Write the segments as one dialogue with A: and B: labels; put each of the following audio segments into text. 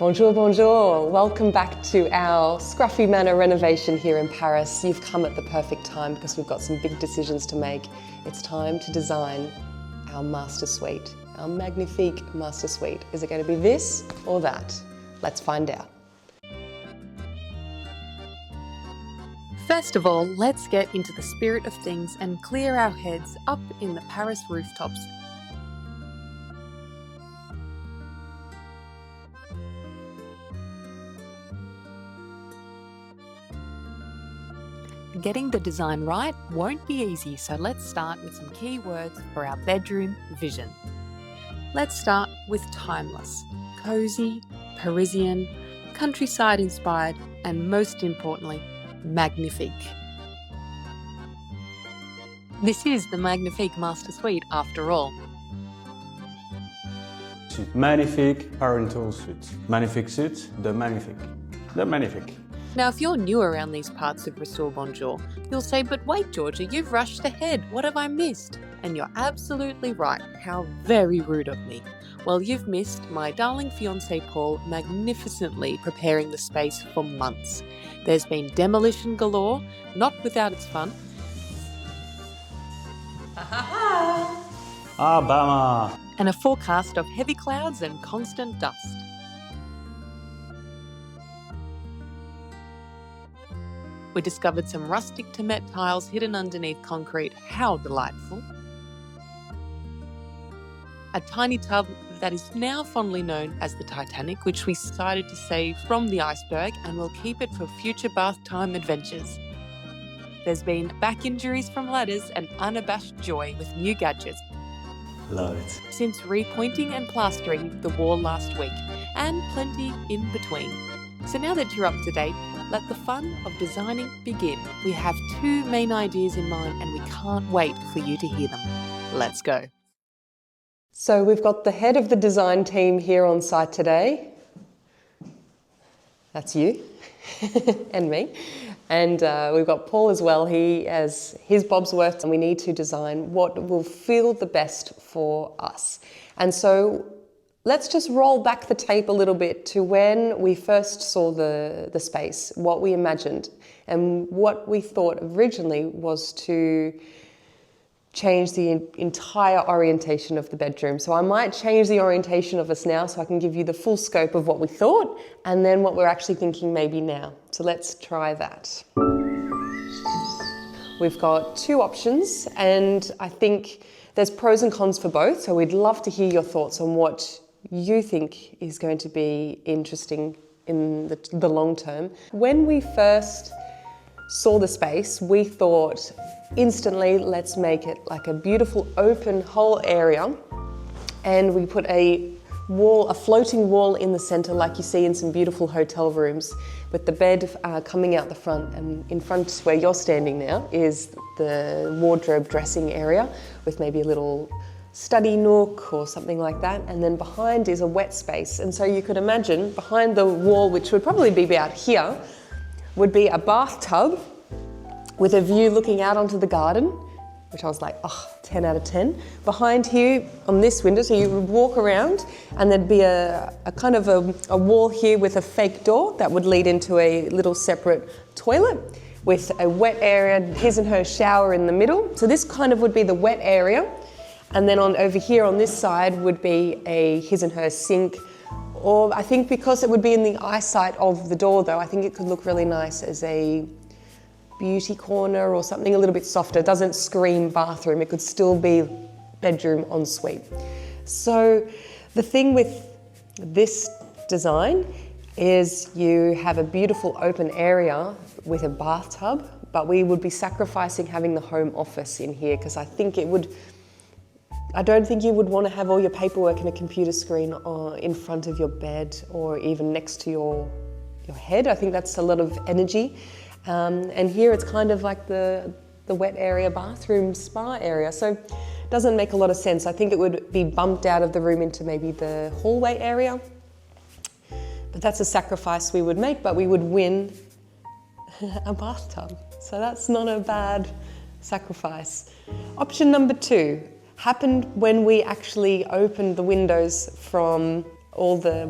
A: Bonjour, bonjour. Welcome back to our scruffy manor renovation here in Paris. You've come at the perfect time because we've got some big decisions to make. It's time to design our master suite, our magnifique master suite. Is it going to be this or that? Let's find out.
B: First of all, let's get into the spirit of things and clear our heads up in the Paris rooftops. Getting the design right won't be easy, so let's start with some key words for our bedroom vision. Let's start with timeless, cozy, Parisian, countryside inspired, and most importantly, magnifique. This is the magnifique master suite after all.
C: Magnifique parental suite. Magnifique suite, the magnifique. The magnifique.
B: Now, if you're new around these parts of Restore Bonjour, you'll say, but wait, Georgia, you've rushed ahead. What have I missed? And you're absolutely right. How very rude of me. Well, you've missed my darling fiancé Paul magnificently preparing the space for months. There's been demolition galore, not without its fun.
C: Bama!
B: And a forecast of heavy clouds and constant dust. We discovered some rustic Temet tiles hidden underneath concrete. How delightful. A tiny tub that is now fondly known as the Titanic, which we decided to save from the iceberg and will keep it for future bath time adventures. There's been back injuries from ladders and unabashed joy with new gadgets.
C: Love it.
B: Since repointing and plastering the wall last week, and plenty in between. So now that you're up to date, let the fun of designing begin. We have two main ideas in mind and we can't wait for you to hear them. Let's go.
A: So we've got the head of the design team here on site today. That's you and me. And we've got Paul as well. He has his bob's worth and we need to design what will feel the best for us. And so let's just roll back the tape a little bit to when we first saw the space, what we imagined, and what we thought originally was to change the entire orientation of the bedroom. So I might change the orientation of us now so I can give you the full scope of what we thought and then what we're actually thinking maybe now. So let's try that. We've got two options and I think there's pros and cons for both. So we'd love to hear your thoughts on what you think is going to be interesting in the long term. When we first saw the space, we thought instantly, let's make it like a beautiful open whole area. And we put a floating wall in the center like you see in some beautiful hotel rooms with the bed coming out the front. And in front where you're standing now is the wardrobe dressing area with maybe a little study nook or something like that, and then behind is a wet space. And so you could imagine behind the wall, which would probably be about here, would be a bathtub with a view looking out onto the garden, which I was like, 10 out of 10. Behind here on this window, so you would walk around and there'd be a kind of a wall here with a fake door that would lead into a little separate toilet with a wet area, his and her shower in the middle. So this kind of would be the wet area. And then over here on this side would be a his and her sink, or I think because it would be in the eyesight of the door though, I think it could look really nice as a beauty corner or something a little bit softer. It doesn't scream bathroom, it could still be bedroom ensuite. So the thing with this design is you have a beautiful open area with a bathtub, but we would be sacrificing having the home office in here because I don't think you would want to have all your paperwork and a computer screen in front of your bed or even next to your head. I think that's a lot of energy. And here it's kind of like the wet area, bathroom, spa area. So it doesn't make a lot of sense. I think it would be bumped out of the room into maybe the hallway area. But that's a sacrifice we would make, but we would win a bathtub. So that's not a bad sacrifice. Option number 2 happened when we actually opened the windows from all the,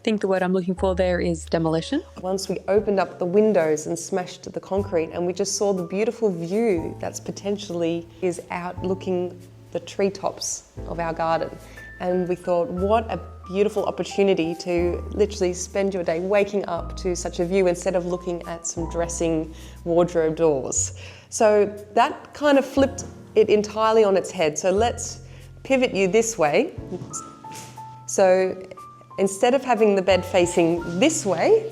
B: think the word I'm looking for there is demolition.
A: Once we opened up the windows and smashed the concrete, and we just saw the beautiful view that's potentially is out looking the treetops of our garden. And we thought, what a beautiful opportunity to literally spend your day waking up to such a view instead of looking at some dressing wardrobe doors. So that kind of flipped it entirely on its head. So let's pivot you this way. So instead of having the bed facing this way,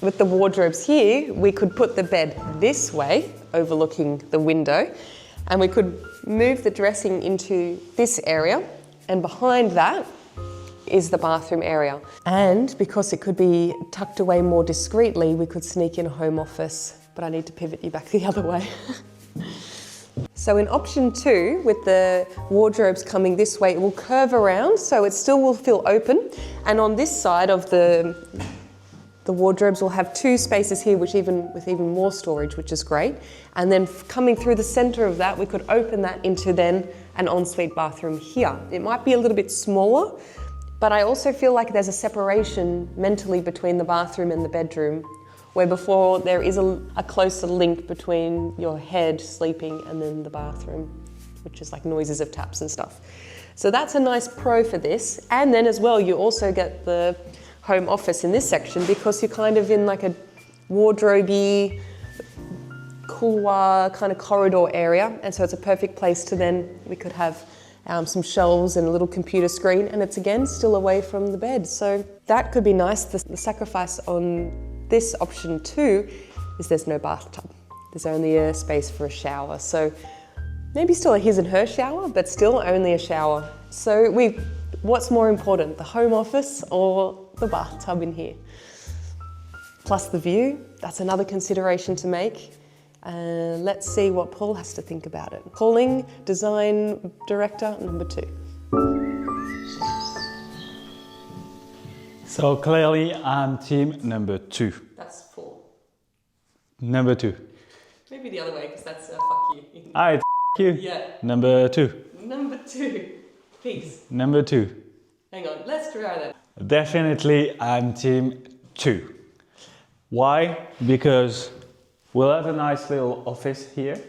A: with the wardrobes here, we could put the bed this way, overlooking the window, and we could move the dressing into this area, and behind that is the bathroom area. And because it could be tucked away more discreetly, we could sneak in a home office, but I need to pivot you back the other way. So in option 2, with the wardrobes coming this way, it will curve around, so it still will feel open. And on this side of the wardrobes will have 2 spaces here, with even more storage, which is great. And then coming through the center of that, we could open that into then an ensuite bathroom here. It might be a little bit smaller, but I also feel like there's a separation mentally between the bathroom and the bedroom, where before there is a closer link between your head sleeping and then the bathroom, which is like noises of taps and stuff. So that's a nice pro for this. And then as well, you also get the home office in this section because you're kind of in like a wardrobe-y, couloir kind of corridor area. And so it's a perfect place to then, we could have some shelves and a little computer screen, and it's again still away from the bed. So that could be nice. The sacrifice on this option 2 is there's no bathtub. There's only a space for a shower. So maybe still a his and her shower, but still only a shower. So what's more important, the home office or the bathtub in here? Plus the view, that's another consideration to make. Let's see what Paul has to think about it. Calling design director number 2.
C: So clearly I'm team number 2.
A: That's 4.
C: Number 2.
A: Maybe the other way, because that's fuck you.
C: Alright, you.
A: Yeah.
C: Number 2.
A: Number 2. Peace.
C: Number 2.
A: Hang on, let's try that.
C: Definitely I'm team 2. Why? Because we'll have a nice little office here.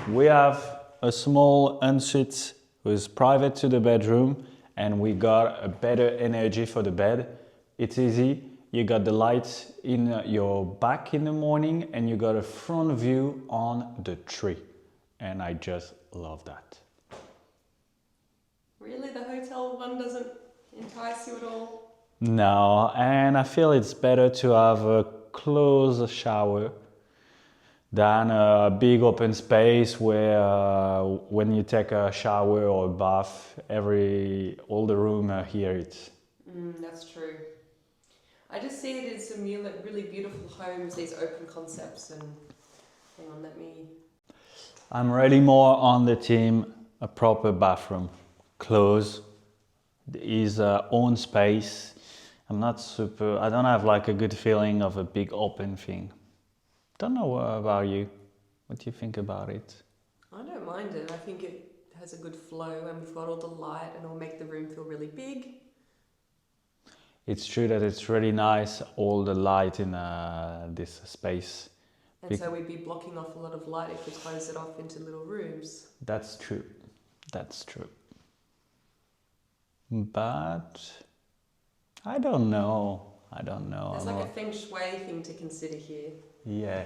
C: We have a small ensuite who's private to the bedroom, and we got a better energy for the bed. It's easy. You got the lights in your back in the morning, and you got a front view on the tree. And I just love that.
A: Really? The hotel one doesn't entice you at all?
C: No, and I feel it's better to have a closed shower than a big open space where when you take a shower or a bath, all the room hear it.
A: That's true. I just see it in some really beautiful homes, these open concepts, and hang on, I'm
C: really more on the team, a proper bathroom, close, his own space. I don't have like a good feeling of a big open thing. Don't know about you. What do you think about it?
A: I don't mind it. I think it has a good flow, and we've got all the light, and it'll make the room feel really big.
C: It's true that it's really nice, all the light in this space.
A: And so we'd be blocking off a lot of light if we close it off into little rooms.
C: That's true. That's true. But I don't know.
A: There's like a feng shui thing to consider here.
C: Yeah.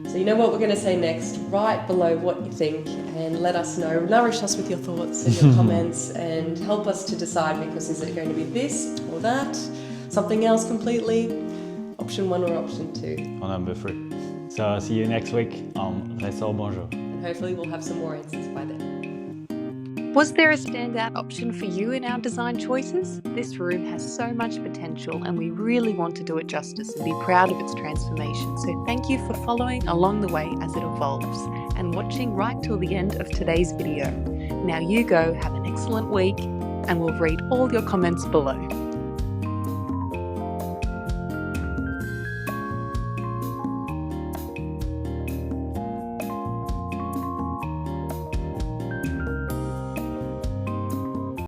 A: So you know what we're going to say next? Write below what you think and let us know. Nourish us with your thoughts and your comments and help us to decide, because is it going to be this or that? Something else completely? Option 1 or option 2?
C: Or number 3. So I'll see you next week on Bonjour.
A: And hopefully we'll have some more answers by then.
B: Was there a standout option for you in our design choices? This room has so much potential, and we really want to do it justice and be proud of its transformation. So thank you for following along the way as it evolves and watching right till the end of today's video. Now you go, have an excellent week, and we'll read all your comments below.